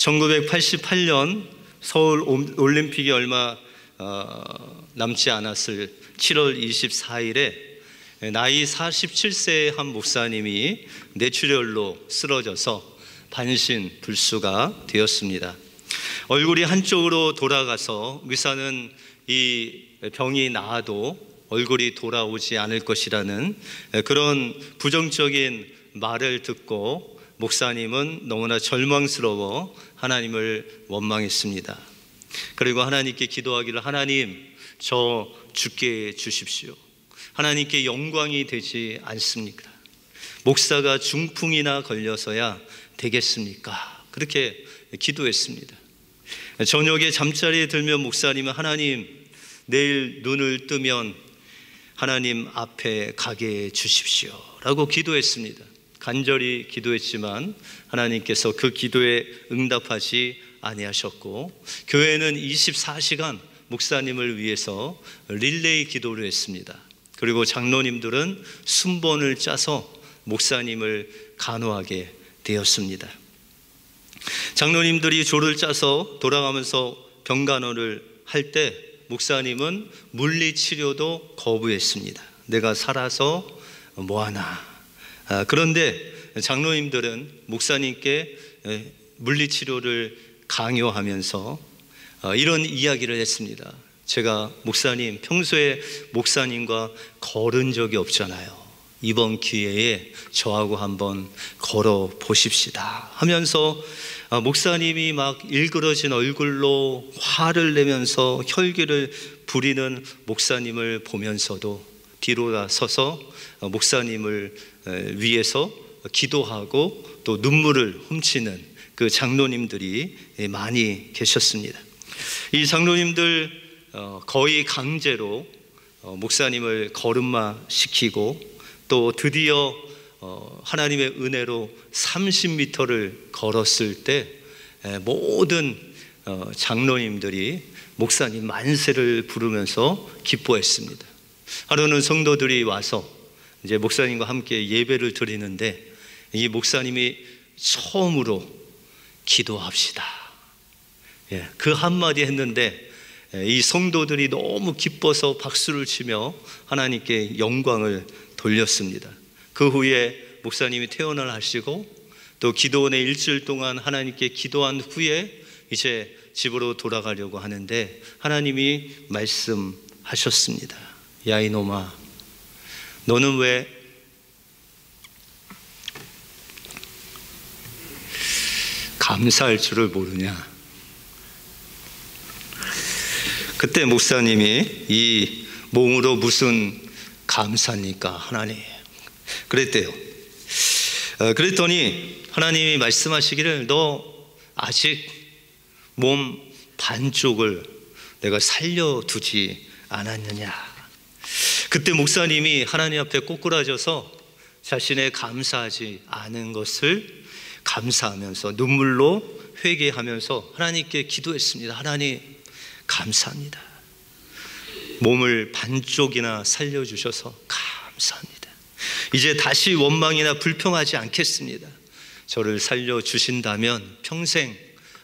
1988년 서울 올림픽이 얼마 남지 않았을 7월 24일에 나이 47세의 한 목사님이 뇌출혈로 쓰러져서 반신불수가 되었습니다. 얼굴이 한쪽으로 돌아가서 의사는 이 병이 나아도 얼굴이 돌아오지 않을 것이라는 그런 부정적인 말을 듣고 목사님은 너무나 절망스러워 하나님을 원망했습니다. 그리고 하나님께 기도하기를, 하나님, 저 죽게 해 주십시오. 하나님께 영광이 되지 않습니까? 목사가 중풍이나 걸려서야 되겠습니까? 그렇게 기도했습니다. 저녁에 잠자리에 들면 목사님은, 하나님, 내일 눈을 뜨면 하나님 앞에 가게 해 주십시오 라고 기도했습니다. 간절히 기도했지만 하나님께서 그 기도에 응답하지 아니하셨고, 교회는 24시간 목사님을 위해서 릴레이 기도를 했습니다. 그리고 장로님들은 순번을 짜서 목사님을 간호하게 되었습니다. 장로님들이 조를 짜서 돌아가면서 병간호를 할 때 목사님은 물리치료도 거부했습니다. 내가 살아서 뭐하나. 그런데 장로님들은 목사님께 물리치료를 강요하면서 이런 이야기를 했습니다. 제가 목사님, 평소에 목사님과 걸은 적이 없잖아요. 이번 기회에 저하고 한번 걸어 보십시다 하면서 목사님이 막 일그러진 얼굴로 화를 내면서 혈기를 부리는 목사님을 보면서도 뒤로 서서 목사님을 위해서 기도하고 또 눈물을 훔치는 그 장로님들이 많이 계셨습니다. 이 장로님들 거의 강제로 목사님을 걸음마 시키고 또 드디어 하나님의 은혜로 30m를 걸었을 때 모든 장로님들이 목사님 만세를 부르면서 기뻐했습니다. 하루는 성도들이 와서 이제 목사님과 함께 예배를 드리는데 이 목사님이 처음으로 기도합시다, 그 한마디 했는데 이 성도들이 너무 기뻐서 박수를 치며 하나님께 영광을 돌렸습니다. 그 후에 목사님이 퇴원을 하시고 또 기도원에 일주일 동안 하나님께 기도한 후에 이제 집으로 돌아가려고 하는데 하나님이 말씀하셨습니다. 야 이놈아, 너는 왜 감사할 줄을 모르냐? 그때 목사님이 이 몸으로 무슨 감사입니까 하나님? 그랬대요. 그랬더니 하나님이 말씀하시기를, 너 아직 몸 반쪽을 내가 살려두지 않았느냐? 그때 목사님이 하나님 앞에 꼬꾸라져서 자신의 감사하지 않은 것을 감사하면서 눈물로 회개하면서 하나님께 기도했습니다. 하나님 감사합니다. 몸을 반쪽이나 살려주셔서 감사합니다. 이제 다시 원망이나 불평하지 않겠습니다. 저를 살려주신다면 평생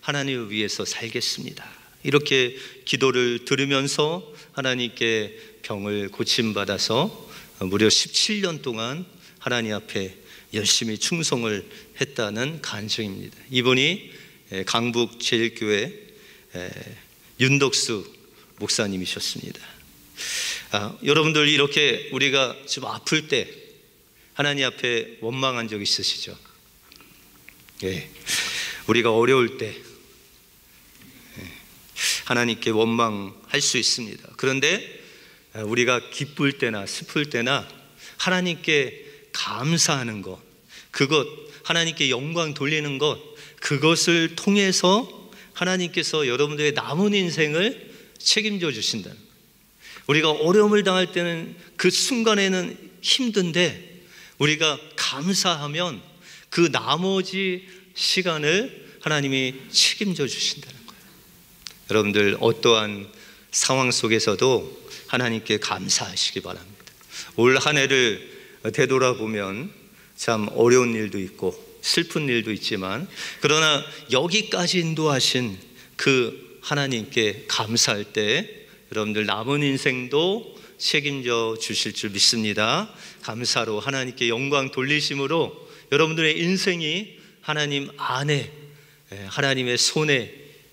하나님을 위해서 살겠습니다. 이렇게 기도를 들으면서 하나님께 병을 고침받아서 무려 17년 동안 하나님 앞에 열심히 충성을 했다는 간증입니다. 이분이 강북 제일교회 윤덕수 목사님이셨습니다. 여러분들 이렇게 우리가 좀 아플 때 하나님 앞에 원망한 적 있으시죠? 우리가 어려울 때 하나님께 원망할 수 있습니다. 그런데 우리가 기쁠 때나 슬플 때나 하나님께 감사하는 것, 그것, 하나님께 영광 돌리는 것, 그것을 통해서 하나님께서 여러분들의 남은 인생을 책임져 주신다는 거예요. 우리가 어려움을 당할 때는 그 순간에는 힘든데 우리가 감사하면 그 나머지 시간을 하나님이 책임져 주신다는 거예요. 여러분들 어떠한 상황 속에서도 하나님께 감사하시기 바랍니다. 올 한 해를 되돌아보면 참 어려운 일도 있고 슬픈 일도 있지만, 그러나 여기까지 인도하신 그 하나님께 감사할 때 여러분들 남은 인생도 책임져 주실 줄 믿습니다. 감사로 하나님께 영광 돌리심으로 여러분들의 인생이 하나님 안에, 하나님의 손에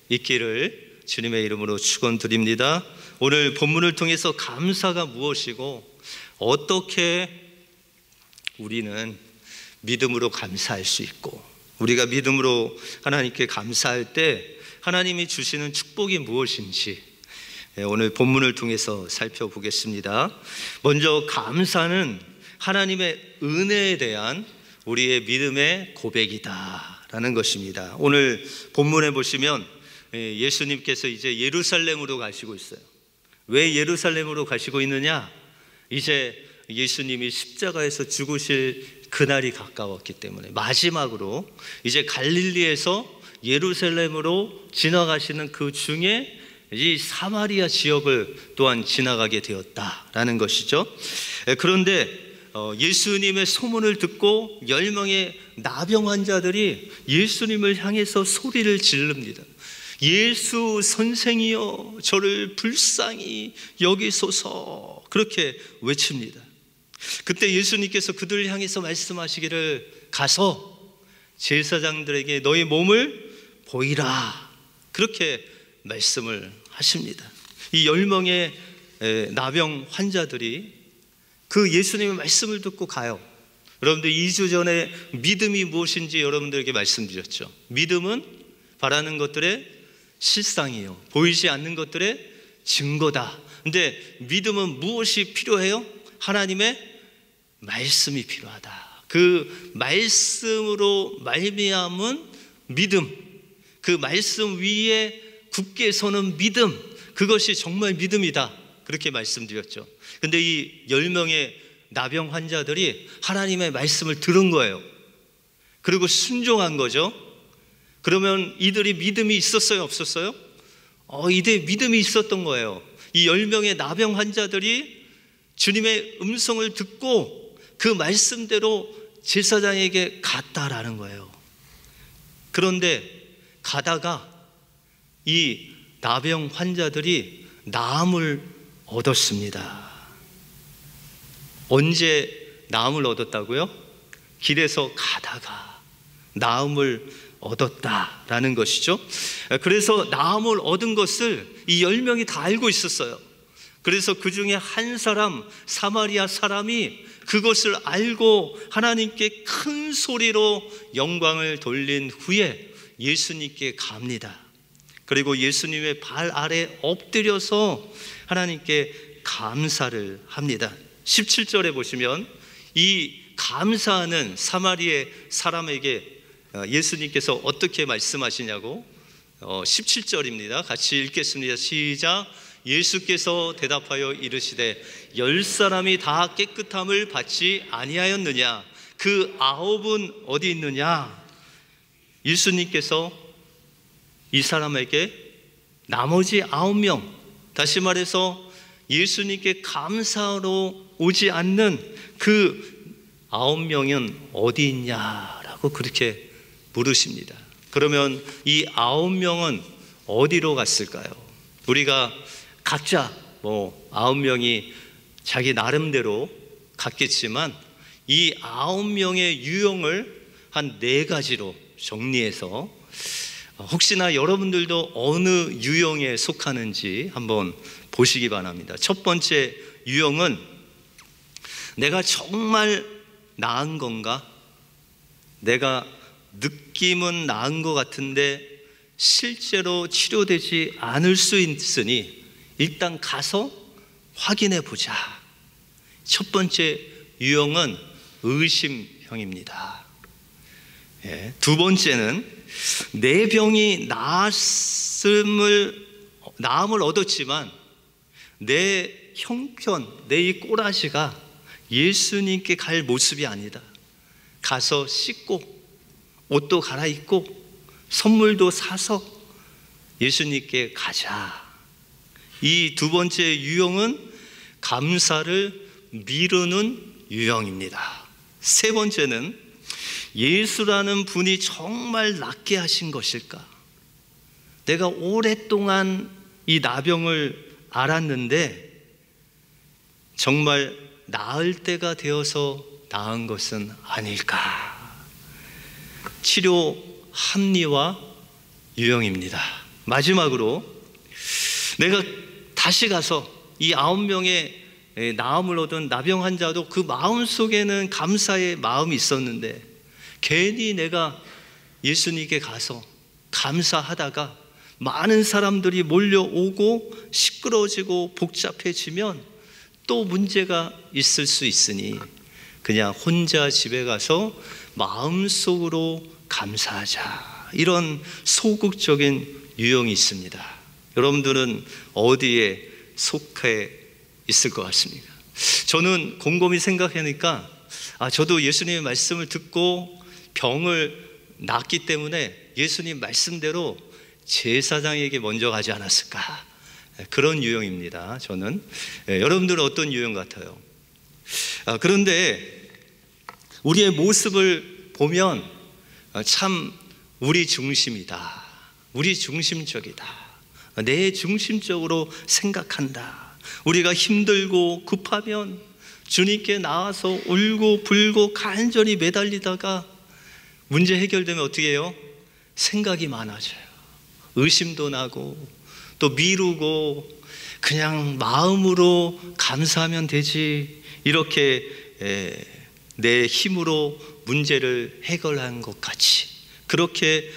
있기를 주님의 이름으로 축원드립니다. 오늘 본문을 통해서 감사가 무엇이고 어떻게 우리는 믿음으로 감사할 수 있고, 우리가 믿음으로 하나님께 감사할 때 하나님이 주시는 축복이 무엇인지 오늘 본문을 통해서 살펴보겠습니다. 먼저 감사는 하나님의 은혜에 대한 우리의 믿음의 고백이다라는 것입니다. 오늘 본문에 보시면 예수님께서 이제 예루살렘으로 가시고 있어요. 왜 예루살렘으로 가시고 있느냐? 이제 예수님이 십자가에서 죽으실 그날이 가까웠기 때문에 마지막으로 이제 갈릴리에서 예루살렘으로 지나가시는 그 중에 이 사마리아 지역을 또한 지나가게 되었다라는 것이죠. 그런데 예수님의 소문을 듣고 10명의 나병 환자들이 예수님을 향해서 소리를 지릅니다. 예수 선생이여, 저를 불쌍히 여기소서, 그렇게 외칩니다. 그때 예수님께서 그들을 향해서 말씀하시기를, 가서 제사장들에게 너희 몸을 보이라, 그렇게 말씀을 하십니다. 이 10명의 나병 환자들이 그 예수님의 말씀을 듣고 가요. 여러분들 2주 전에 믿음이 무엇인지 여러분들에게 말씀드렸죠. 믿음은 바라는 것들의 실상이요, 보이지 않는 것들의 증거다. 근데 믿음은 무엇이 필요해요? 하나님의 말씀이 필요하다. 그 말씀으로 말미암은 믿음, 그 말씀 위에 굳게 서는 믿음, 그것이 정말 믿음이다, 그렇게 말씀드렸죠. 근데 이 10명의 나병 환자들이 하나님의 말씀을 들은 거예요. 그리고 순종한 거죠. 그러면 이들이 믿음이 있었어요, 없었어요? 이들이 믿음이 있었던 거예요. 이 10명의 나병 환자들이 주님의 음성을 듣고 그 말씀대로 제사장에게 갔다라는 거예요. 그런데 가다가 이 나병 환자들이 나음을 얻었습니다. 언제 나음을 얻었다고요? 길에서 가다가 나음을 얻었다라는 것이죠. 그래서 나음을 얻은 것을 이 10명이 다 알고 있었어요. 그래서 그 중에 한 사람, 사마리아 사람이 그것을 알고 하나님께 큰 소리로 영광을 돌린 후에 예수님께 갑니다. 그리고 예수님의 발 아래 엎드려서 하나님께 감사를 합니다. 17절에 보시면 이 감사하는 사마리아 사람에게 예수님께서 어떻게 말씀하시냐고, 17절입니다. 같이 읽겠습니다. 시작. 예수께서 대답하여 이르시되 10사람이 다 깨끗함을 받지 아니하였느냐? 그 9은 어디 있느냐? 예수님께서 이 사람에게 나머지 9명, 다시 말해서 예수님께 감사하러 오지 않는 그 9명은 어디 있냐라고 그렇게 물으십니다. 그러면 이 9명은 어디로 갔을까요? 우리가 각자 9명이 자기 나름대로 갔겠지만 이 9명의 유형을 한 4가지로 정리해서 혹시나 여러분들도 어느 유형에 속하는지 한번 보시기 바랍니다. 첫 번째 유형은 내가 정말 나은 건가? 내가 느낌은 나은 것 같은데 실제로 치료되지 않을 수 있으니 일단 가서 확인해 보자. 첫 번째 유형은 의심형입니다. 두 번째는 내 병이 나음을 얻었지만 내 형편, 내 이 꼬라지가 예수님께 갈 모습이 아니다. 가서 씻고 옷도 갈아입고 선물도 사서 예수님께 가자. 이 두 번째 유형은 감사를 미루는 유형입니다. 세 번째는 예수라는 분이 정말 낫게 하신 것일까? 내가 오랫동안 이 나병을 알았는데 정말 나을 때가 되어서 나은 것은 아닐까? 치료 합리화 유형입니다. 마지막으로 내가 다시 가서 이 9명의 나음을 얻은 나병 환자도 그 마음속에는 감사의 마음이 있었는데 괜히 내가 예수님께 가서 감사하다가 많은 사람들이 몰려오고 시끄러워지고 복잡해지면 또 문제가 있을 수 있으니 그냥 혼자 집에 가서 마음속으로 감사하자, 이런 소극적인 유형이 있습니다. 여러분들은 어디에 속해 있을 것 같습니까? 저는 곰곰이 생각하니까 저도 예수님의 말씀을 듣고 병을 낫기 때문에 예수님 말씀대로 제사장에게 먼저 가지 않았을까, 그런 유형입니다. 저는. 여러분들은 어떤 유형 같아요? 그런데 우리의 모습을 보면 참 우리 중심이다, 우리 중심적이다, 내 중심적으로 생각한다. 우리가 힘들고 급하면 주님께 나와서 울고 불고 간절히 매달리다가 문제 해결되면 어떻게 해요? 생각이 많아져요. 의심도 나고 또 미루고 그냥 마음으로 감사하면 되지, 이렇게 내 힘으로 문제를 해결한 것 같이 그렇게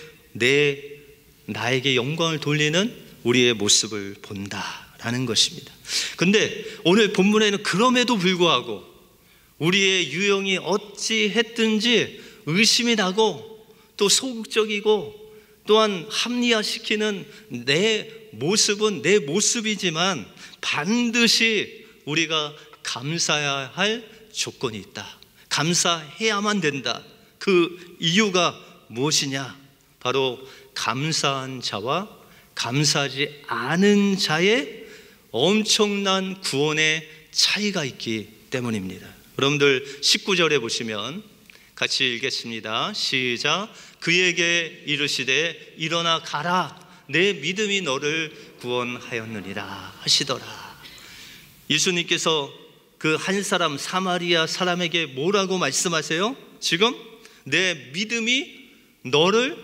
나에게 영광을 돌리는 우리의 모습을 본다라는 것입니다. 근데 오늘 본문에는 그럼에도 불구하고 우리의 유형이 어찌했든지 의심이 나고 또 소극적이고 또한 합리화시키는 내 모습은 내 모습이지만 반드시 우리가 감사해야 할 조건이 있다, 감사해야만 된다. 그 이유가 무엇이냐? 바로 감사한 자와 감사하지 않은 자의 엄청난 구원의 차이가 있기 때문입니다. 여러분들 19절에 보시면 같이 읽겠습니다. 시작. 그에게 이르시되 일어나 가라, 내 믿음이 너를 구원하였느니라 하시더라. 예수님께서 그 한 사람 사마리아 사람에게 뭐라고 말씀하세요? 지금 내 믿음이 너를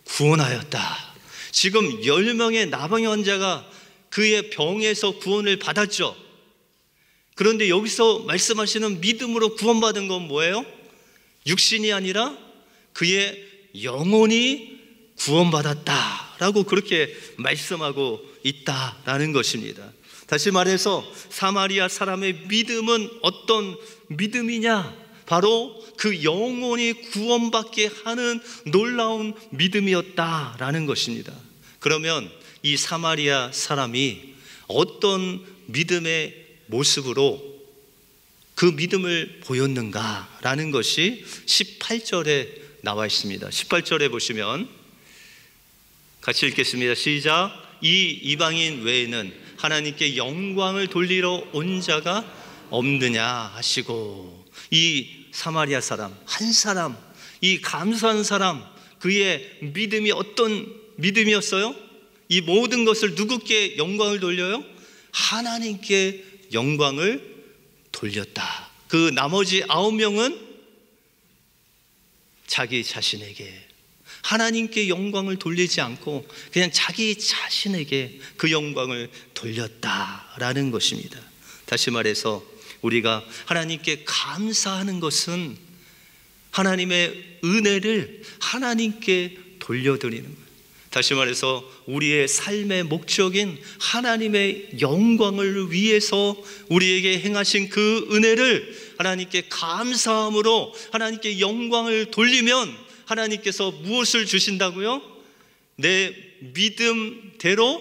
구원하였다. 지금 10명의 나병 환자가 그의 병에서 구원을 받았죠. 그런데 여기서 말씀하시는 믿음으로 구원받은 건 뭐예요? 육신이 아니라 그의 영혼이 구원받았다라고 그렇게 말씀하고 있다라는 것입니다. 다시 말해서 사마리아 사람의 믿음은 어떤 믿음이냐? 바로 그 영혼이 구원받게 하는 놀라운 믿음이었다라는 것입니다. 그러면 이 사마리아 사람이 어떤 믿음의 모습으로 그 믿음을 보였는가라는 것이 18절에 나와 있습니다. 18절에 보시면 같이 읽겠습니다. 시작. 이 이방인 외에는 하나님께 영광을 돌리러 온 자가 없느냐 하시고, 이 사마리아 사람 한 사람, 이 감사한 사람, 그의 믿음이 어떤 믿음이었어요? 이 모든 것을 누구께 영광을 돌려요? 하나님께 영광을 돌렸다. 그 나머지 9명은 자기 자신에게, 하나님께 영광을 돌리지 않고 그냥 자기 자신에게 그 영광을 돌렸다라는 것입니다. 다시 말해서 우리가 하나님께 감사하는 것은 하나님의 은혜를 하나님께 돌려드리는 것. 다시 말해서 우리의 삶의 목적인 하나님의 영광을 위해서 우리에게 행하신 그 은혜를 하나님께 감사함으로 하나님께 영광을 돌리면 하나님께서 무엇을 주신다고요? 내 믿음대로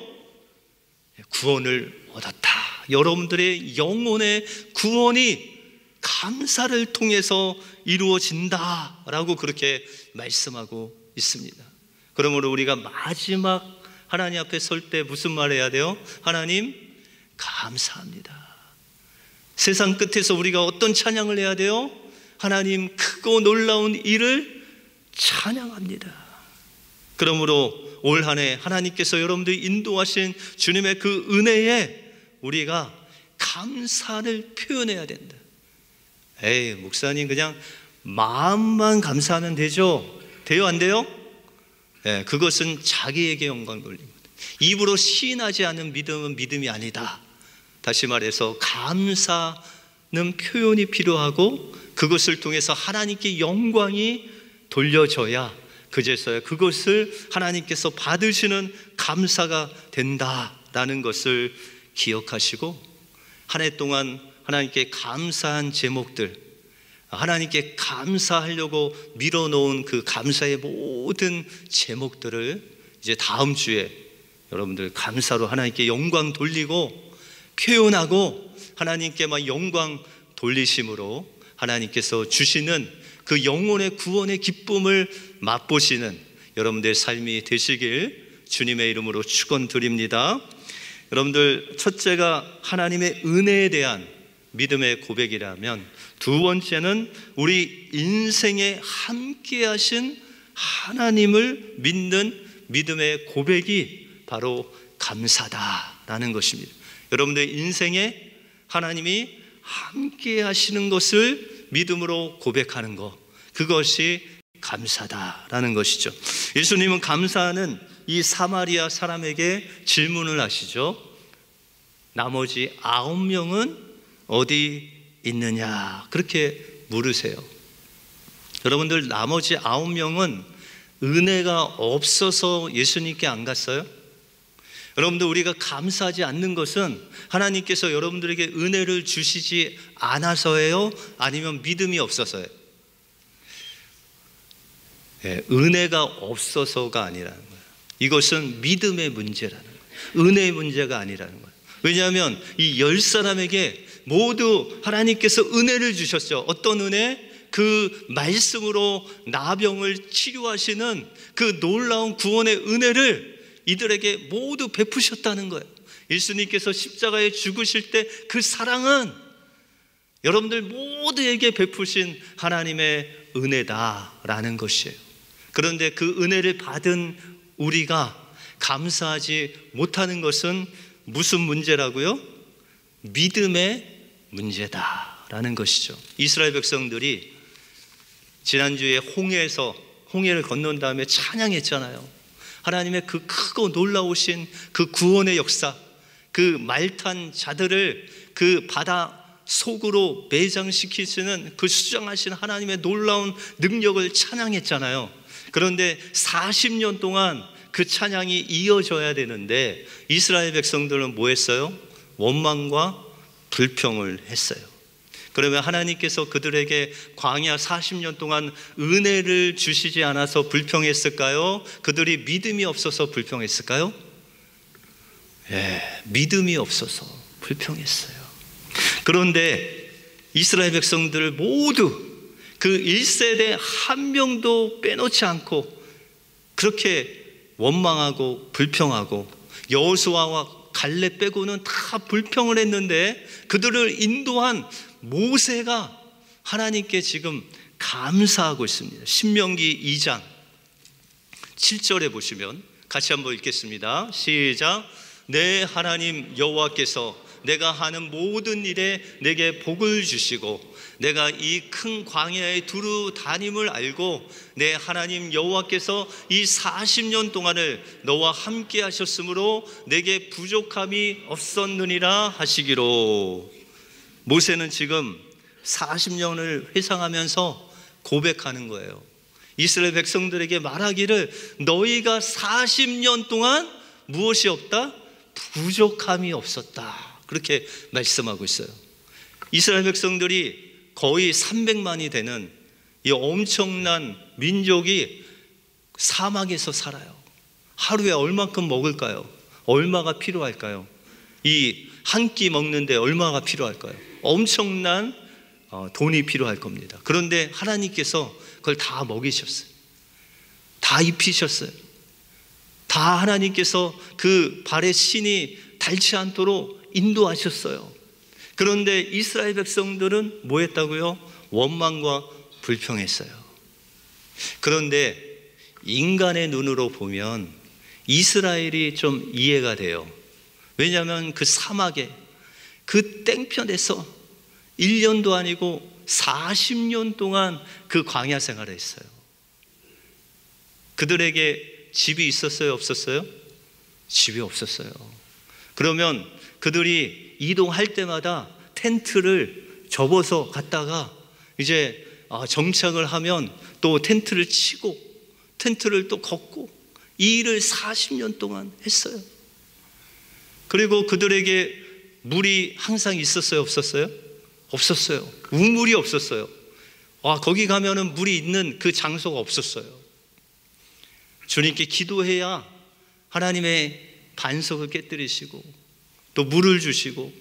구원을 얻었다. 여러분들의 영혼의 구원이 감사를 통해서 이루어진다라고 그렇게 말씀하고 있습니다. 그러므로 우리가 마지막 하나님 앞에 설 때 무슨 말 해야 돼요? 하나님 감사합니다. 세상 끝에서 우리가 어떤 찬양을 해야 돼요? 하나님 크고 놀라운 일을 찬양합니다. 그러므로 올 한 해 하나님께서 여러분들 인도하신 주님의 그 은혜에 우리가 감사를 표현해야 된다. 에이, 목사님 그냥 마음만 감사하면 되죠? 돼요, 안 돼요? 네, 그것은 자기에게 영광 돌립니다. 입으로 시인하지 않은 믿음은 믿음이 아니다. 다시 말해서 감사는 표현이 필요하고 그것을 통해서 하나님께 영광이 돌려져야 그제서야 그것을 하나님께서 받으시는 감사가 된다라는 것을 기억하시고 한 해 동안 하나님께 감사한 제목들, 하나님께 감사하려고 밀어놓은 그 감사의 모든 제목들을 이제 다음 주에 여러분들 감사로 하나님께 영광 돌리고 표현하고 하나님께 막 영광 돌리심으로 하나님께서 주시는 그 영혼의 구원의 기쁨을 맛보시는 여러분들의 삶이 되시길 주님의 이름으로 축원드립니다. 여러분들, 첫째가 하나님의 은혜에 대한 믿음의 고백이라면, 두 번째는 우리 인생에 함께 하신 하나님을 믿는 믿음의 고백이 바로 감사다라는 것입니다. 여러분들 인생에 하나님이 함께 하시는 것을 믿음으로 고백하는 것, 그것이 감사다라는 것이죠. 예수님은 감사하는 이 사마리아 사람에게 질문을 하시죠. 나머지 9명은 어디 있느냐, 그렇게 물으세요. 여러분들, 나머지 9명은 은혜가 없어서 예수님께 안 갔어요? 여러분들, 우리가 감사하지 않는 것은 하나님께서 여러분들에게 은혜를 주시지 않아서예요? 아니면 믿음이 없어서예요? 네, 은혜가 없어서가 아니라는 거예요. 이것은 믿음의 문제라는 거예요. 은혜의 문제가 아니라는 거예요. 왜냐하면 이 10사람에게 모두 하나님께서 은혜를 주셨죠. 어떤 은혜? 그 말씀으로 나병을 치료하시는 그 놀라운 구원의 은혜를 이들에게 모두 베푸셨다는 거예요. 예수님께서 십자가에 죽으실 때 그 사랑은 여러분들 모두에게 베푸신 하나님의 은혜다라는 것이에요. 그런데 그 은혜를 받은 우리가 감사하지 못하는 것은 무슨 문제라고요? 믿음의 문제다라는 것이죠. 이스라엘 백성들이 지난주에 홍해를 건넌 다음에 찬양했잖아요. 하나님의 그 크고 놀라우신 그 구원의 역사, 그 말탄 자들을 그 바다 속으로 매장시키시는 그 수장하신 하나님의 놀라운 능력을 찬양했잖아요. 그런데 40년 동안 그 찬양이 이어져야 되는데 이스라엘 백성들은 뭐 했어요? 원망과 불평을 했어요. 그러면 하나님께서 그들에게 광야 40년 동안 은혜를 주시지 않아서 불평했을까요? 그들이 믿음이 없어서 불평했을까요? 예, 믿음이 없어서 불평했어요. 그런데 이스라엘 백성들 모두 그 1세대 한 명도 빼놓지 않고 그렇게 원망하고 불평하고, 여호수아와 갈렙 빼고는 다 불평을 했는데 그들을 인도한 모세가 하나님께 지금 감사하고 있습니다. 신명기 2장 7절에 보시면 같이 한번 읽겠습니다. 시작. 내 하나님 여호와께서 내가 하는 모든 일에 내게 복을 주시고 내가 이 큰 광야에 두루 다님을 알고 내 하나님 여호와께서 이 40년 동안을 너와 함께 하셨으므로 내게 부족함이 없었느니라 하시기로. 모세는 지금 40년을 회상하면서 고백하는 거예요. 이스라엘 백성들에게 말하기를 너희가 40년 동안 무엇이 없다? 부족함이 없었다. 그렇게 말씀하고 있어요. 이스라엘 백성들이 거의 300만이 되는 이 엄청난 민족이 사막에서 살아요. 하루에 얼마큼 먹을까요? 얼마가 필요할까요? 이 한 끼 먹는데 얼마가 필요할까요? 엄청난 돈이 필요할 겁니다. 그런데 하나님께서 그걸 다 먹이셨어요. 다 입히셨어요. 다 하나님께서 그 발에 신이 닳지 않도록 인도하셨어요. 그런데 이스라엘 백성들은 뭐 했다고요? 원망과 불평했어요. 그런데 인간의 눈으로 보면 이스라엘이 좀 이해가 돼요. 왜냐하면 그 사막에 그 땡편에서 1년도 아니고 40년 동안 그 광야 생활을 했어요. 그들에게 집이 있었어요? 없었어요? 집이 없었어요. 그러면 그들이 이동할 때마다 텐트를 접어서 갔다가 이제 정착을 하면 또 텐트를 치고 텐트를 또 걷고 이 일을 40년 동안 했어요. 그리고 그들에게 물이 항상 있었어요? 없었어요? 없었어요. 우물이 없었어요. 거기 가면은 물이 있는 그 장소가 없었어요. 주님께 기도해야 하나님의 반석을 깨뜨리시고 또 물을 주시고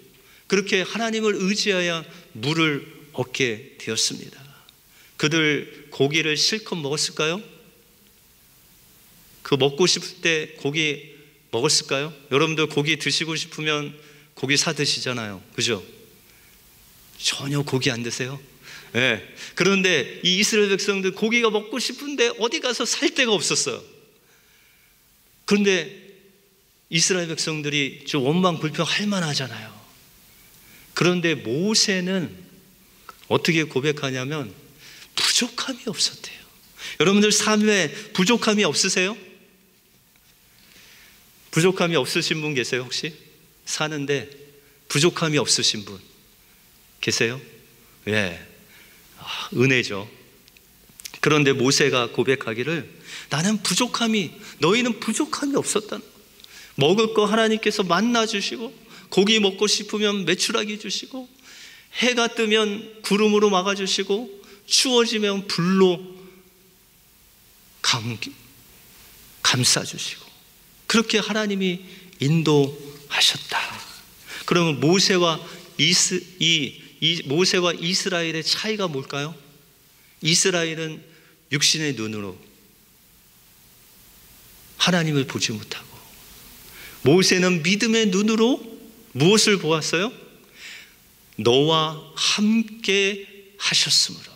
그렇게 하나님을 의지하여 물을 얻게 되었습니다. 그들 고기를 실컷 먹었을까요? 그 먹고 싶을 때 고기 먹었을까요? 여러분들 고기 드시고 싶으면 고기 사 드시잖아요. 그죠? 전혀 고기 안 드세요? 네. 그런데 이 이스라엘 백성들 고기가 먹고 싶은데 어디 가서 살 데가 없었어요. 그런데 이스라엘 백성들이 좀 원망 불평할 만하잖아요. 그런데 모세는 어떻게 고백하냐면 부족함이 없었대요. 여러분들 삶에 부족함이 없으세요? 부족함이 없으신 분 계세요 혹시? 사는데 부족함이 없으신 분 계세요? 예, 은혜죠. 그런데 모세가 고백하기를 나는 너희는 부족함이 없었다는, 먹을 거 하나님께서 만나 주시고 고기 먹고 싶으면 메추라기 주시고 해가 뜨면 구름으로 막아주시고 추워지면 불로 감싸주시고 그렇게 하나님이 인도하셨다. 그러면 모세와 이스라엘의 차이가 뭘까요? 이스라엘은 육신의 눈으로 하나님을 보지 못하고 모세는 믿음의 눈으로 무엇을 보았어요? 너와 함께 하셨으므로.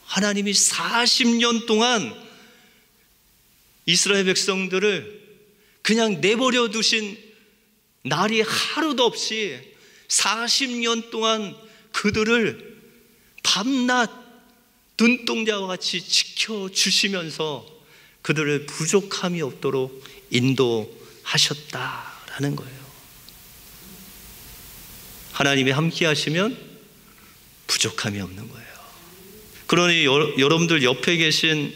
하나님이 40년 동안 이스라엘 백성들을 그냥 내버려 두신 날이 하루도 없이 40년 동안 그들을 밤낮 눈동자와 같이 지켜주시면서 그들을 부족함이 없도록 인도하셨다라는 거예요. 하나님이 함께 하시면 부족함이 없는 거예요. 그러니 여러분들 옆에 계신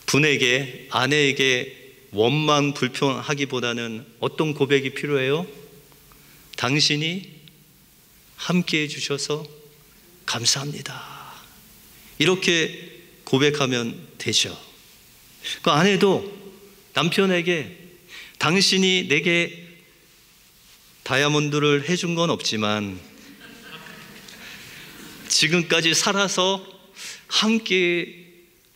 분에게, 아내에게 원망 불평하기보다는 어떤 고백이 필요해요? 당신이 함께 해주셔서 감사합니다. 이렇게 고백하면 되죠. 그 아내도 남편에게 당신이 내게 다이아몬드를 해준 건 없지만 지금까지 살아서 함께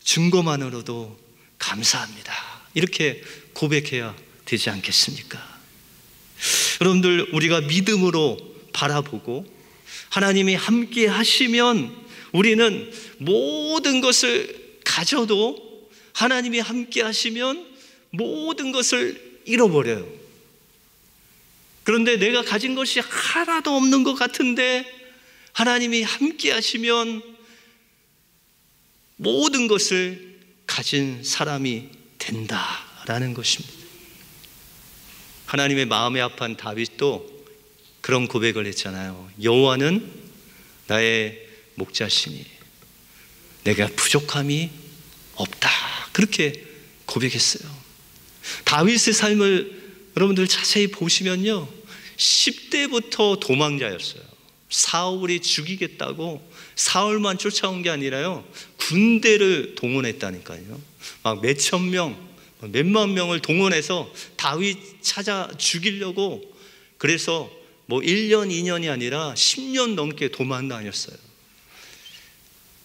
준 것만으로도 감사합니다. 이렇게 고백해야 되지 않겠습니까? 여러분들, 우리가 믿음으로 바라보고 하나님이 함께 하시면 우리는 모든 것을 가져도 하나님이 함께 하시면 모든 것을 잃어버려요. 그런데 내가 가진 것이 하나도 없는 것 같은데 하나님이 함께 하시면 모든 것을 가진 사람이 된다라는 것입니다. 하나님의 마음에 합한 다윗도 그런 고백을 했잖아요. 여호와는 나의 목자시니 내가 부족함이 없다. 그렇게 고백했어요. 다윗의 삶을 여러분들 자세히 보시면요, 10대부터 도망자였어요. 사울이 죽이겠다고 사울만 쫓아온 게 아니라요, 군대를 동원했다니까요. 막 몇천 명, 몇만 명을 동원해서 다윗 찾아 죽이려고, 그래서 뭐 1년, 2년이 아니라 10년 넘게 도망 다녔어요.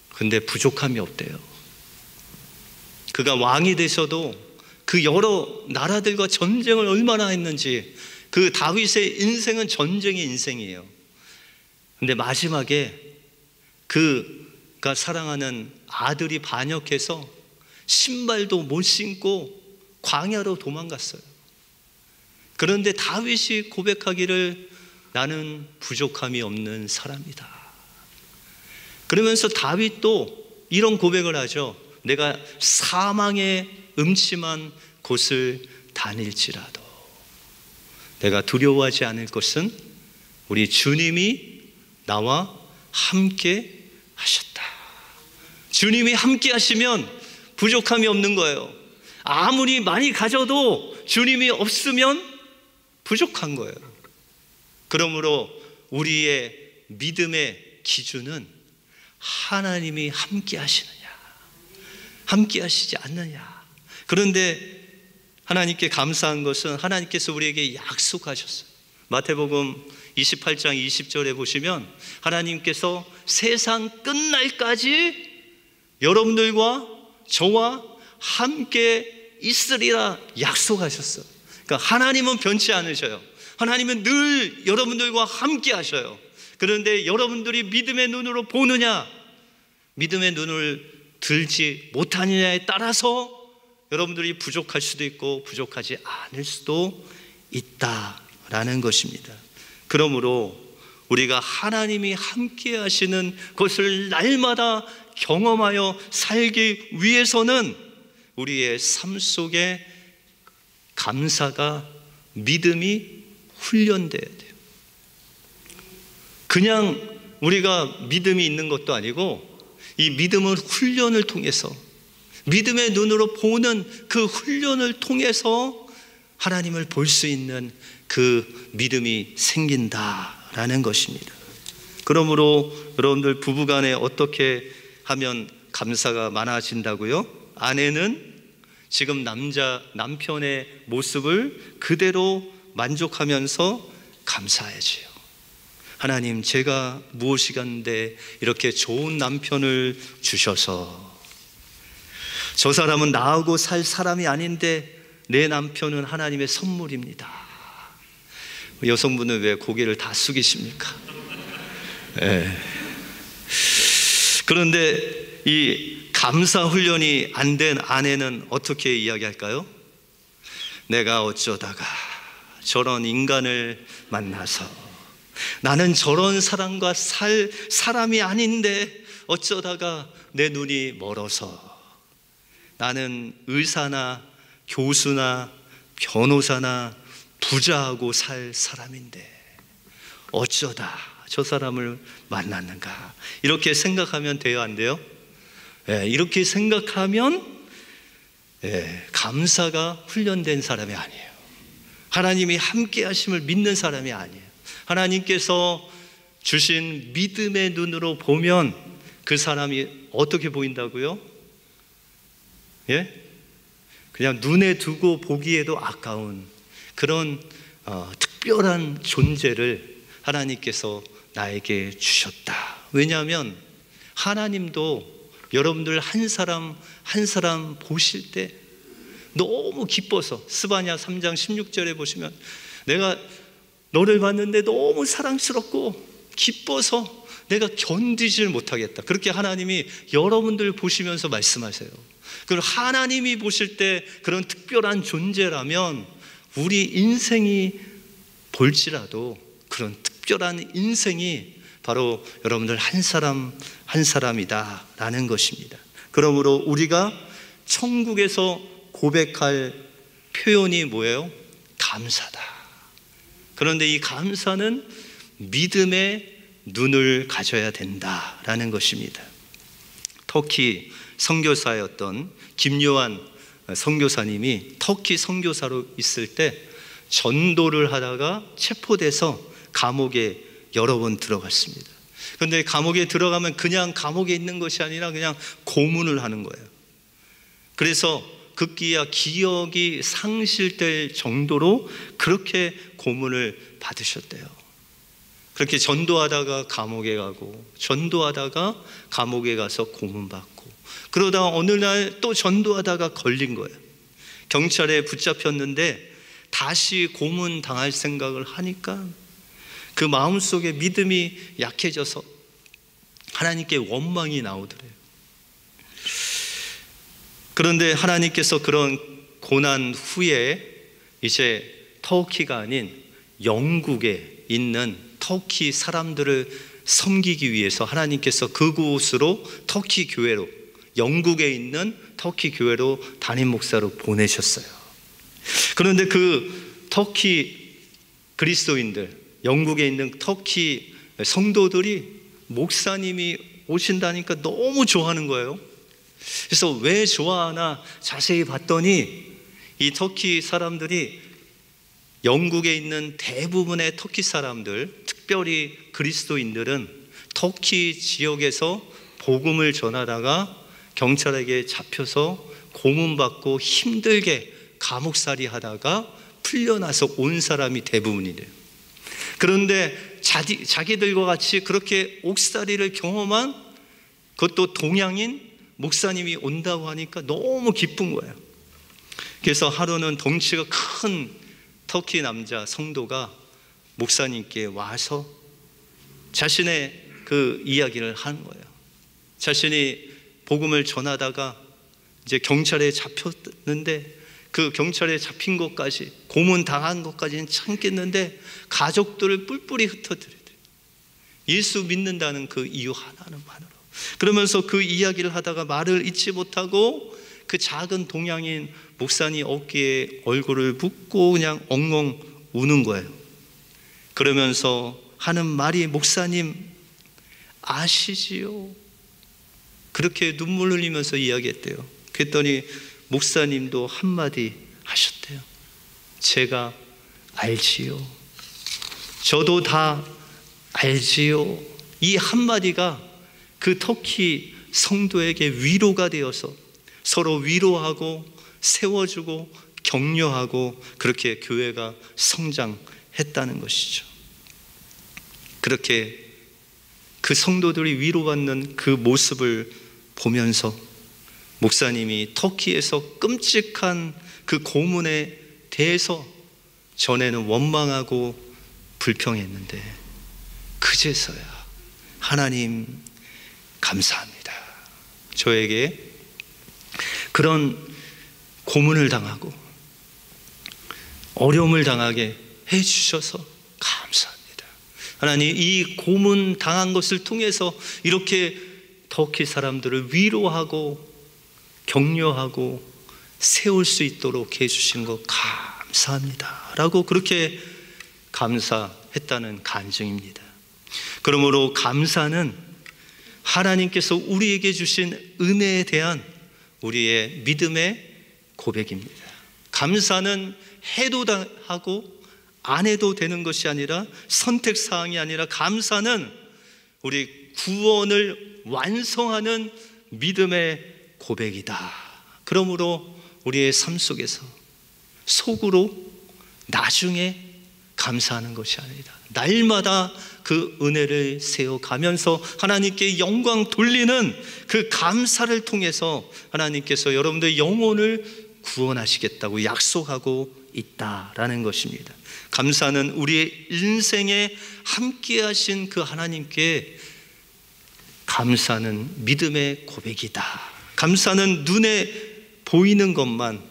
근데 부족함이 없대요. 그가 왕이 되셔도 그 여러 나라들과 전쟁을 얼마나 했는지, 그 다윗의 인생은 전쟁의 인생이에요. 근데 마지막에 그가 사랑하는 아들이 반역해서 신발도 못 신고 광야로 도망갔어요. 그런데 다윗이 고백하기를 나는 부족함이 없는 사람이다. 그러면서 다윗도 이런 고백을 하죠. 내가 사망의 음침한 곳을 다닐지라도 내가 두려워하지 않을 것은 우리 주님이 나와 함께 하셨다. 주님이 함께 하시면 부족함이 없는 거예요. 아무리 많이 가져도 주님이 없으면 부족한 거예요. 그러므로 우리의 믿음의 기준은 하나님이 함께 하시느냐, 함께 하시지 않느냐. 그런데 하나님께 감사한 것은 하나님께서 우리에게 약속하셨어요. 마태복음 28장 20절에 보시면 하나님께서 세상 끝날까지 여러분들과 저와 함께 있으리라 약속하셨어요. 그러니까 하나님은 변치 않으셔요. 하나님은 늘 여러분들과 함께 하셔요. 그런데 여러분들이 믿음의 눈으로 보느냐, 믿음의 눈을 들지 못하느냐에 따라서 여러분들이 부족할 수도 있고 부족하지 않을 수도 있다라는 것입니다. 그러므로 우리가 하나님이 함께 하시는 것을 날마다 경험하여 살기 위해서는 우리의 삶 속에 감사가, 믿음이 훈련돼야 돼요. 그냥 우리가 믿음이 있는 것도 아니고 이 믿음은 훈련을 통해서, 믿음의 눈으로 보는 그 훈련을 통해서 하나님을 볼 수 있는 그 믿음이 생긴다라는 것입니다. 그러므로 여러분들 부부간에 어떻게 하면 감사가 많아진다고요? 아내는 지금 남편의 모습을 그대로 만족하면서 감사해야지요. 하나님, 제가 무엇이간데 이렇게 좋은 남편을 주셔서, 저 사람은 나하고 살 사람이 아닌데 내 남편은 하나님의 선물입니다. 여성분은 왜 고개를 다 숙이십니까? 네. 그런데 이 감사 훈련이 안 된 아내는 어떻게 이야기할까요? 내가 어쩌다가 저런 인간을 만나서, 나는 저런 사람과 살 사람이 아닌데 어쩌다가 내 눈이 멀어서, 나는 의사나 교수나 변호사나 부자하고 살 사람인데 어쩌다 저 사람을 만났는가. 이렇게 생각하면 돼요, 안 돼요? 이렇게 생각하면 감사가 훈련된 사람이 아니에요. 하나님이 함께 하심을 믿는 사람이 아니에요. 하나님께서 주신 믿음의 눈으로 보면 그 사람이 어떻게 보인다고요? 그냥 눈에 두고 보기에도 아까운 그런 특별한 존재를 하나님께서 나에게 주셨다. 왜냐하면 하나님도 여러분들 한 사람 한 사람 보실 때 너무 기뻐서, 스바냐 3장 16절에 보시면 내가 너를 봤는데 너무 사랑스럽고 기뻐서 내가 견디질 못하겠다. 그렇게 하나님이 여러분들 보시면서 말씀하세요. 그리고 하나님이 보실 때 그런 특별한 존재라면 우리 인생이 볼지라도 그런 특별한 인생이 바로 여러분들 한 사람 한 사람이다라는 것입니다. 그러므로 우리가 천국에서 고백할 표현이 뭐예요? 감사다. 그런데 이 감사는 믿음의 눈을 가져야 된다라는 것입니다. 터키 선교사였던 김요한 선교사님이 터키 선교사로 있을 때 전도를 하다가 체포돼서 감옥에 여러 번 들어갔습니다. 그런데 감옥에 들어가면 그냥 감옥에 있는 것이 아니라 그냥 고문을 하는 거예요. 그래서 급기야 기억이 상실될 정도로 그렇게 고문을 받으셨대요. 그렇게 전도하다가 감옥에 가고, 전도하다가 감옥에 가서 고문받고, 그러다가 어느 날 또 전도하다가 걸린 거예요. 경찰에 붙잡혔는데 다시 고문 당할 생각을 하니까 그 마음속에 믿음이 약해져서 하나님께 원망이 나오더래요. 그런데 하나님께서 그런 고난 후에 이제 터키가 아닌 영국에 있는 터키 사람들을 섬기기 위해서 하나님께서 그곳으로 터키 교회로, 영국에 있는 터키 교회로 담임 목사로 보내셨어요. 그런데 그 터키 그리스도인들, 영국에 있는 터키 성도들이 목사님이 오신다니까 너무 좋아하는 거예요. 그래서 왜 좋아하나 자세히 봤더니 이 터키 사람들이 영국에 있는 대부분의 터키 사람들, 특별히 그리스도인들은 터키 지역에서 복음을 전하다가 경찰에게 잡혀서 고문받고 힘들게 감옥살이 하다가 풀려나서 온 사람이 대부분이래요. 그런데 자기들과 같이 그렇게 옥살이를 경험한, 그것도 동양인 목사님이 온다고 하니까 너무 기쁜 거예요. 그래서 하루는 덩치가 큰 터키 남자 성도가 목사님께 와서 자신의 그 이야기를 하는 거예요. 자신이 복음을 전하다가 이제 경찰에 잡혔는데 그 경찰에 잡힌 것까지, 고문 당한 것까지는 참겠는데 가족들을 뿔뿔이 흩어뜨리대. 예수 믿는다는 그 이유 하나만으로. 그러면서 그 이야기를 하다가 말을 잇지 못하고 그 작은 동양인 목사님 어깨에 얼굴을 묻고 그냥 엉엉 우는 거예요. 그러면서 하는 말이, 목사님 아시지요? 그렇게 눈물 흘리면서 이야기했대요. 그랬더니 목사님도 한마디 하셨대요. 제가 알지요. 저도 다 알지요. 이 한마디가 그 터키 성도에게 위로가 되어서 서로 위로하고 세워주고 격려하고 그렇게 교회가 성장했다는 것이죠. 그렇게 그 성도들이 위로받는 그 모습을 보면서 목사님이 터키에서 끔찍한 그 고문에 대해서 전에는 원망하고 불평했는데 그제서야 하나님 감사합니다. 저에게 그런 고문을 당하고 어려움을 당하게 해주셔서 감사합니다. 하나님, 이 고문 당한 것을 통해서 이렇게 터키 사람들을 위로하고 격려하고 세울 수 있도록 해주신 것 감사합니다 라고 그렇게 감사했다는 간증입니다. 그러므로 감사는 하나님께서 우리에게 주신 은혜에 대한 우리의 믿음의 고백입니다. 감사는 해도 하고 안 해도 되는 것이 아니라 선택사항이 아니라 감사는 우리 구원을 완성하는 믿음의 고백이다. 그러므로 우리의 삶 속에서 속으로 나중에 감사하는 것이 아니다. 날마다 그 은혜를 세워가면서 하나님께 영광 돌리는 그 감사를 통해서 하나님께서 여러분들의 영혼을 구원하시겠다고 약속하고 있다라는 것입니다. 감사는 우리의 인생에 함께 하신 그 하나님께 감사는 믿음의 고백이다. 감사는 눈에 보이는 것만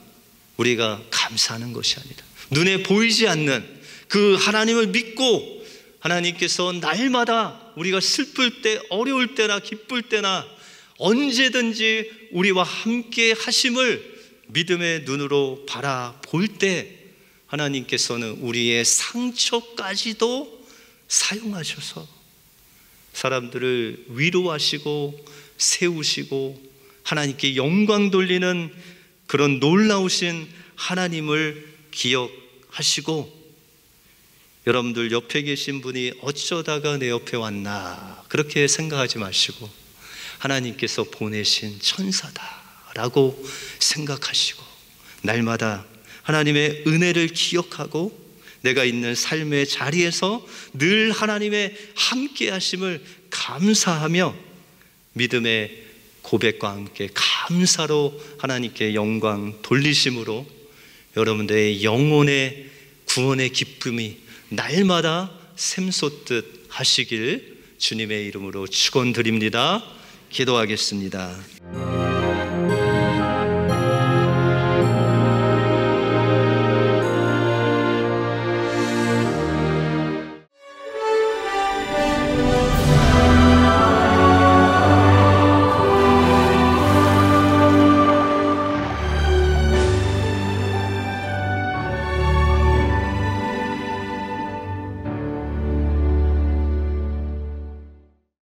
우리가 감사하는 것이 아니다. 눈에 보이지 않는 그 하나님을 믿고 하나님께서 날마다 우리가 슬플 때, 어려울 때나 기쁠 때나 언제든지 우리와 함께 하심을 믿음의 눈으로 바라볼 때 하나님께서는 우리의 상처까지도 사용하셔서 사람들을 위로하시고 세우시고 하나님께 영광 돌리는 그런 놀라우신 하나님을 기억하시고, 여러분들 옆에 계신 분이 어쩌다가 내 옆에 왔나 그렇게 생각하지 마시고 하나님께서 보내신 천사다라고 생각하시고 날마다 하나님의 은혜를 기억하고 내가 있는 삶의 자리에서 늘 하나님의 함께 하심을 감사하며 믿음의 고백과 함께 감사로 하나님께 영광 돌리심으로 여러분들의 영혼의 구원의 기쁨이 날마다 샘솟듯 하시길 주님의 이름으로 축원드립니다. 기도하겠습니다.